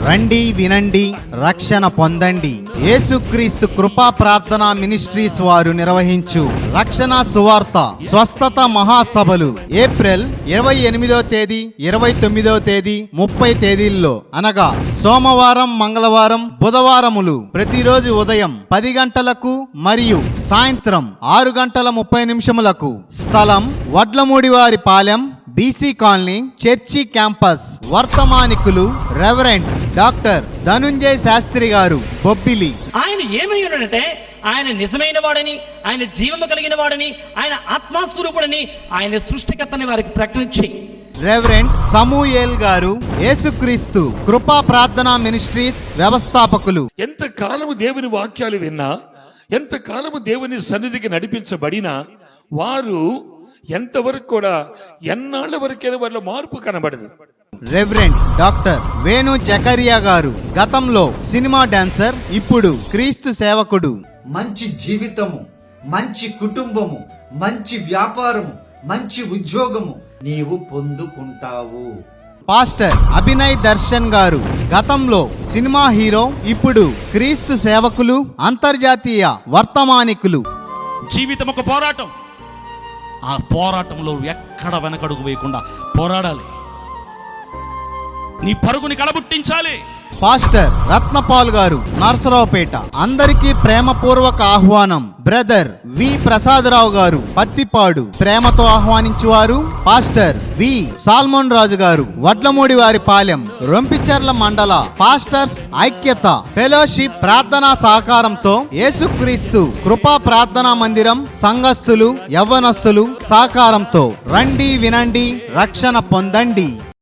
రండి వినండి రక్షణ పొందండి. యేసుక్రీస్తు కృపా ప్రార్థనా మినిస్ట్రీస్ వారు నిర్వహించు రక్షణ సువార్త స్వస్థత మహాసభలు ఏప్రిల్ 28వ తేదీ 29వ తేదీ 30 తేదీల్లో అనగా సోమవారం, మంగళవారం, బుధవారములు ప్రతిరోజు ఉదయం 10 గంటలకు మరియు సాయంత్రం 6:30 స్థలం Vadlamudivari Palem, BC colony, church campus. వర్తమానికులు రెవరెండ్ డాక్టర్ ధనుంజయ శాస్త్రి గారు, బొబ్బిలి. ఆయన ఏమై ఉన్నాడంటే ఆయన నిజమైన వాడని, ఆయన జీవము కలిగిన వాడని, ఆయన ఆత్మస్వరూపుడని, ఆయన సృష్టికర్తని వారికి ప్రకటించి రెవరెండ్ సమూయేల్ గారు, యేసుక్రీస్తు కృపా ప్రార్థనా మినిస్ట్రీస్ వ్యవస్థాపకులు. ఎంతకాలము దేవుని వాక్యాలు విన్నా, ఎంతకాలము దేవుని సన్నిధికి నడిపించబడినా వారు ఎంతవరకు కూడా ఎన్నాళ్ళ వరకైనా వాళ్ళ మార్పు కనబడదు. రెవరెండ్ డాక్టర్ వేణు జకరియా గారు, గతంలో సినిమా డాన్సర్, ఇప్పుడు క్రీస్తు సేవకుడు. మంచి జీవితము, మంచి కుటుంబము, మంచి వ్యాపారము, మంచి ఉద్యోగము నీవు పొందుకుంటావు. పాస్టర్ అభినయ్ దర్శన్ గారు, గతంలో సినిమా హీరో, ఇప్పుడు క్రీస్తు సేవకులు, అంతర్జాతీయ వర్తమానికులు. జీవితం ఒక పోరాటం. ఆ పోరాటంలో ఎక్కడ వెనకడుగు వేయకుండా పోరాడాలి. నీ పరుగుని కడబుట్టించాలి. పాస్టర్ రత్నపాల్ గారు, నర్సరావుపేట. అందరికీ ప్రేమపూర్వక ఆహ్వానం. బ్రదర్ వి ప్రసాదరావు గారు, పత్తిపాడు. ప్రేమతో ఆహ్వానించువారు పాస్టర్ వి సాల్మోన్ రాజు గారు, వడ్లమూడి వారి పాలెం, రొంపిచెర్ల మండల. పాస్టర్స్ ఐక్యత ఫెలోషిప్ ప్రార్థనా సహకారంతో యేసుక్రీస్తు కృపా ప్రార్థనా మందిరం సంఘస్థులు, యవ్వనస్తులు సహకారంతో రండి వినండి రక్షణ పొందండి.